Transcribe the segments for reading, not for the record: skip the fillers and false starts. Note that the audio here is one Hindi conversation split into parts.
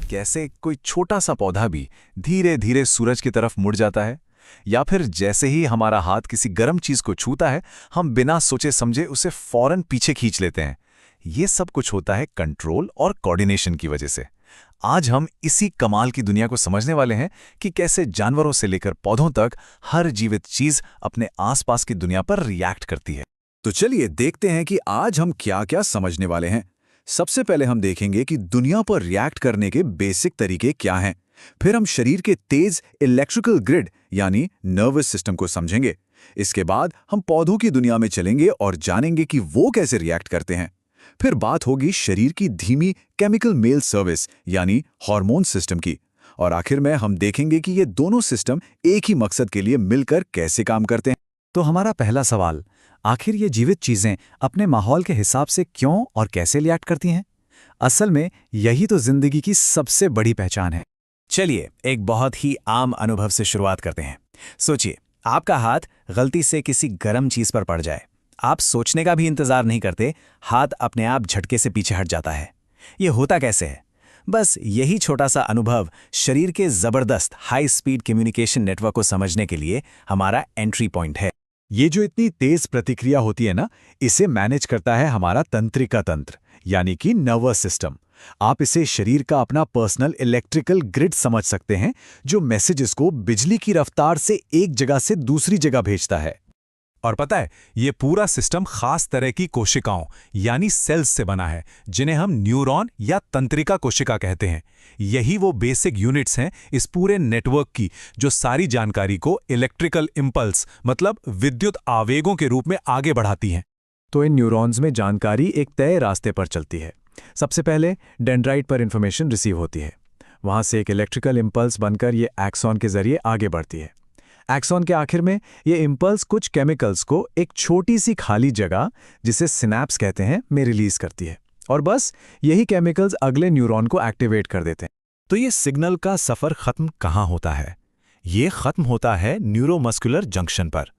कैसे कोई छोटा सा पौधा भी धीरे धीरे सूरज की तरफ मुड़ जाता है, या फिर जैसे ही हमारा हाथ किसी गर्म चीज को छूता है हम बिना सोचे समझे उसे फौरन पीछे खींच लेते हैं। ये सब कुछ होता है कंट्रोल और कोऑर्डिनेशन की वजह से। आज हम इसी कमाल की दुनिया को समझने वाले हैं कि कैसे जानवरों से लेकर पौधों तक हर जीवित चीज अपने आसपास की दुनिया पर रिएक्ट करती है। तो चलिए देखते हैं कि आज हम क्या क्या समझने वाले हैं। सबसे पहले हम देखेंगे कि दुनिया पर रिएक्ट करने के बेसिक तरीके क्या हैं। फिर हम शरीर के तेज इलेक्ट्रिकल ग्रिड यानी नर्वस सिस्टम को समझेंगे। इसके बाद हम पौधों की दुनिया में चलेंगे और जानेंगे कि वो कैसे रिएक्ट करते हैं। फिर बात होगी शरीर की धीमी केमिकल मेल सर्विस यानी हार्मोन सिस्टम की। और आखिर में हम देखेंगे कि ये दोनों सिस्टम एक ही मकसद के लिए मिलकर कैसे काम करते हैं। तो हमारा पहला सवाल, आखिर ये जीवित चीजें अपने माहौल के हिसाब से क्यों और कैसे रिएक्ट करती हैं? असल में यही तो जिंदगी की सबसे बड़ी पहचान है। चलिए एक बहुत ही आम अनुभव से शुरुआत करते हैं। सोचिए, आपका हाथ गलती से किसी गर्म चीज पर पड़ जाए। आप सोचने का भी इंतजार नहीं करते, हाथ अपने आप झटके से पीछे हट जाता है। ये होता कैसे है? बस यही छोटा सा अनुभव शरीर के जबरदस्त हाई स्पीड कम्युनिकेशन नेटवर्क को समझने के लिए हमारा एंट्री पॉइंट है। ये जो इतनी तेज प्रतिक्रिया होती है ना, इसे मैनेज करता है हमारा तंत्रिका तंत्र यानी कि नर्वस सिस्टम। आप इसे शरीर का अपना पर्सनल इलेक्ट्रिकल ग्रिड समझ सकते हैं, जो मैसेजेस को बिजली की रफ्तार से एक जगह से दूसरी जगह भेजता है। और पता है, ये पूरा सिस्टम खास तरह की कोशिकाओं यानी सेल्स से बना है, जिन्हें हम न्यूरॉन या तंत्रिका कोशिका कहते हैं। यही वो बेसिक यूनिट्स हैं इस पूरे नेटवर्क की, जो सारी जानकारी को इलेक्ट्रिकल इंपल्स मतलब विद्युत आवेगों के रूप में आगे बढ़ाती हैं। तो इन न्यूरॉन्स में जानकारी एक तय रास्ते पर चलती है। सबसे पहले डेंड्राइट पर इंफॉर्मेशन रिसीव होती है। वहां से एक इलेक्ट्रिकल इंपल्स बनकर ये एक्सॉन के जरिए आगे बढ़ती है। एक्सॉन के आखिर में ये इंपल्स कुछ केमिकल्स को एक छोटी सी खाली जगह, जिसे सिनैप्स कहते हैं, में रिलीज करती है। और बस यही केमिकल्स अगले न्यूरॉन को एक्टिवेट कर देते हैं। तो ये सिग्नल का सफर खत्म कहाँ होता है? ये खत्म होता है न्यूरोमस्कुलर जंक्शन पर।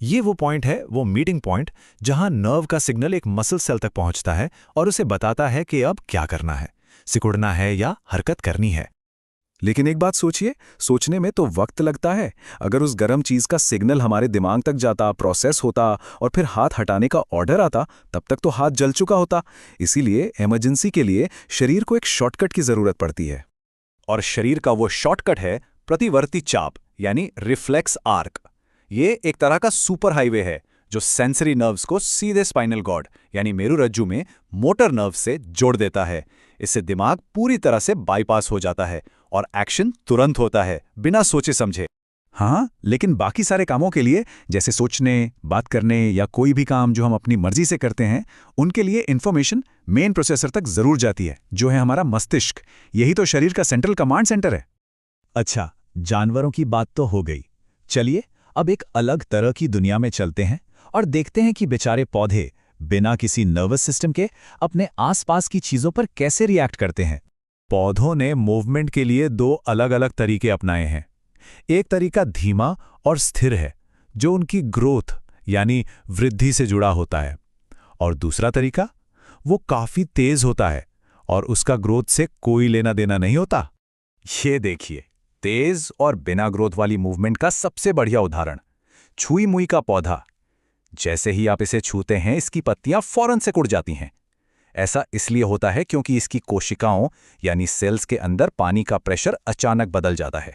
ये वो पॉइंट है, वो मीटिंग पॉइंट, जहां नर्व का सिग्नल एक मसल सेल तक पहुंचता है और उसे बताता है कि अब क्या करना है, सिकुड़ना है या हरकत करनी है। लेकिन एक बात सोचिए, सोचने में तो वक्त लगता है। अगर उस गर्म चीज का सिग्नल हमारे दिमाग तक जाता, प्रोसेस होता और फिर हाथ हटाने का ऑर्डर आता, तब तक तो हाथ जल चुका होता। इसीलिए इमरजेंसी के लिए शरीर को एक शॉर्टकट की जरूरत पड़ती है। और शरीर का वो शॉर्टकट है प्रतिवर्ती चाप यानी रिफ्लेक्स आर्क। ये एक तरह का सुपर हाईवे है जो सेंसरी नर्व्स को सीधे स्पाइनल कॉर्ड यानी मेरुरज्जु में मोटर नर्व से जोड़ देता है। इससे दिमाग पूरी तरह से बाईपास हो जाता है और एक्शन तुरंत होता है, बिना सोचे समझे। हाँ, लेकिन बाकी सारे कामों के लिए, जैसे सोचने, बात करने या कोई भी काम जो हम अपनी मर्जी से करते हैं, उनके लिए इंफॉर्मेशन मेन प्रोसेसर तक जरूर जाती है, जो है हमारा मस्तिष्क। यही तो शरीर का सेंट्रल कमांड सेंटर है। अच्छा, जानवरों की बात तो हो गई। चलिए अब एक अलग तरह की दुनिया में चलते हैं और देखते हैं कि बेचारे पौधे बिना किसी नर्वस सिस्टम के अपने आसपास की चीजों पर कैसे रिएक्ट करते हैं। पौधों ने मूवमेंट के लिए दो अलग अलग तरीके अपनाए हैं। एक तरीका धीमा और स्थिर है, जो उनकी ग्रोथ यानी वृद्धि से जुड़ा होता है, और दूसरा तरीका वो काफी तेज होता है और उसका ग्रोथ से कोई लेना देना नहीं होता। ये देखिए, तेज और बिना ग्रोथ वाली मूवमेंट का सबसे बढ़िया उदाहरण छुई मुई का पौधा। जैसे ही आप इसे छूते हैं, इसकी पत्तियां फौरन से कुड़ जाती हैं। ऐसा इसलिए होता है क्योंकि इसकी कोशिकाओं यानी सेल्स के अंदर पानी का प्रेशर अचानक बदल जाता है।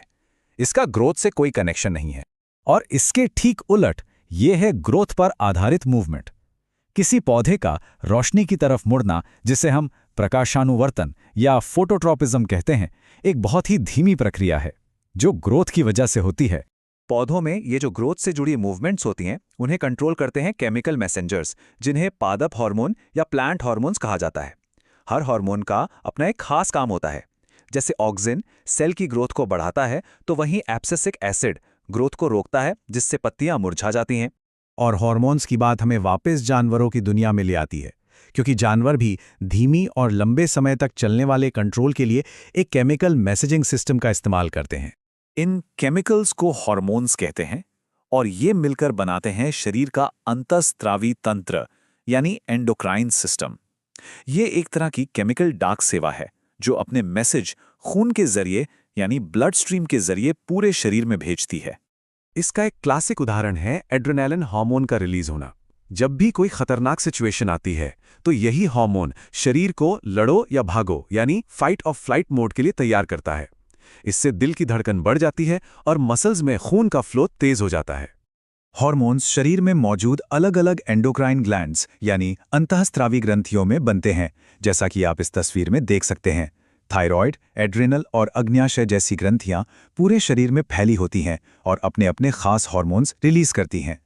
इसका ग्रोथ से कोई कनेक्शन नहीं है। और इसके ठीक उलट ये है ग्रोथ पर आधारित मूवमेंट। किसी पौधे का रोशनी की तरफ मुड़ना, जिसे हम प्रकाशानुवर्तन या फोटोट्रॉपिज्म कहते हैं, एक बहुत ही धीमी प्रक्रिया है जो ग्रोथ की वजह से होती है। पौधों में ये जो ग्रोथ से जुड़ी मूवमेंट्स होती हैं, उन्हें कंट्रोल करते हैं केमिकल मैसेंजर्स, जिन्हें पादप हार्मोन या प्लांट हार्मोन्स कहा जाता है। हर हार्मोन का अपना एक खास काम होता है। जैसे ऑक्सिन सेल की ग्रोथ को बढ़ाता है, तो वहीं एब्सिसिक एसिड ग्रोथ को रोकता है, जिससे पत्तियां मुरझा जाती हैं। और हार्मोन्स की बात हमें वापस जानवरों की दुनिया में ले आती है, क्योंकि जानवर भी धीमी और लंबे समय तक चलने वाले कंट्रोल के लिए एक केमिकल मैसेजिंग सिस्टम का इस्तेमाल करते हैं। इन केमिकल्स को हार्मोन्स कहते हैं और ये मिलकर बनाते हैं शरीर का अंतःस्त्रावी तंत्र यानी एंडोक्राइन सिस्टम। ये एक तरह की केमिकल डाक सेवा है जो अपने मैसेज खून के जरिए यानी ब्लड स्ट्रीम के जरिए पूरे शरीर में भेजती है। इसका एक क्लासिक उदाहरण है एड्रेनालिन हार्मोन का रिलीज होना। जब भी कोई खतरनाक सिचुएशन आती है तो यही हार्मोन शरीर को लड़ो या भागो यानी फाइट और फ्लाइट मोड के लिए तैयार करता है। इससे दिल की धड़कन बढ़ जाती है और मसल्स में खून का फ्लो तेज हो जाता है। हार्मोन्स शरीर में मौजूद अलग-अलग एंडोक्राइन ग्लैंड्स यानी अंतःस्रावी ग्रंथियों में बनते हैं, जैसा कि आप इस तस्वीर में देख सकते हैं। थायराइड, एड्रिनल और अग्न्याशय जैसी ग्रंथियां पूरे शरीर में फैली होती हैं और अपने खास हार्मोन्स रिलीज करती हैं।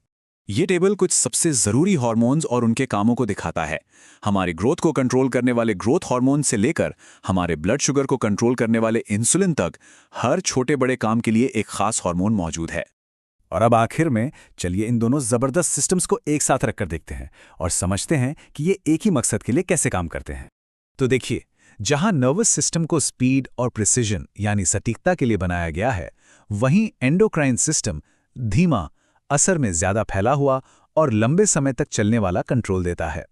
ये टेबल कुछ सबसे जरूरी हार्मोन्स और उनके कामों को दिखाता है। हमारी ग्रोथ को कंट्रोल करने वाले ग्रोथ हार्मोन से लेकर हमारे ब्लड शुगर को कंट्रोल करने वाले इंसुलिन तक हर छोटे बड़े काम के लिए एक खास हार्मोन मौजूद है। और अब आखिर में चलिए इन दोनों जबरदस्त सिस्टम्स को एक साथ रखकर देखते हैं और समझते हैं कि ये एक ही मकसद के लिए कैसे काम करते हैं। तो देखिए, जहां नर्वस सिस्टम को स्पीड और प्रिसिजन यानी सटीकता के लिए बनाया गया है, वहीं एंडोक्राइन सिस्टम धीमा, असर में ज्यादा फैला हुआ और लंबे समय तक चलने वाला कंट्रोल देता है।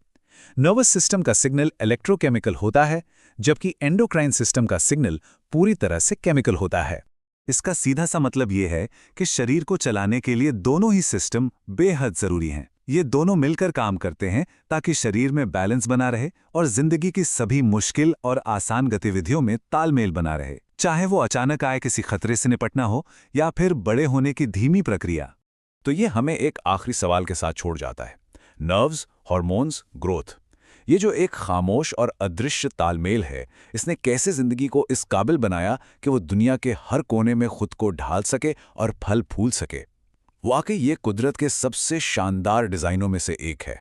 नर्वस सिस्टम का सिग्नल इलेक्ट्रोकेमिकल होता है, जबकि एंडोक्राइन सिस्टम का सिग्नल पूरी तरह से केमिकल होता है। इसका सीधा सा मतलब ये है कि शरीर को चलाने के लिए दोनों ही सिस्टम बेहद जरूरी हैं। ये दोनों मिलकर काम करते हैं ताकि शरीर में बैलेंस बना रहे और जिंदगी की सभी मुश्किल और आसान गतिविधियों में तालमेल बना रहे, चाहे वो अचानक आए किसी खतरे से निपटना हो या फिर बड़े होने की धीमी प्रक्रिया। तो ये हमें एक आखिरी सवाल के साथ छोड़ जाता है। नर्व्स, हार्मोन्स, ग्रोथ, ये जो एक खामोश और अदृश्य तालमेल है, इसने कैसे जिंदगी को इस काबिल बनाया कि वो दुनिया के हर कोने में खुद को ढाल सके और फल फूल सके। वाकई ये कुदरत के सबसे शानदार डिजाइनों में से एक है।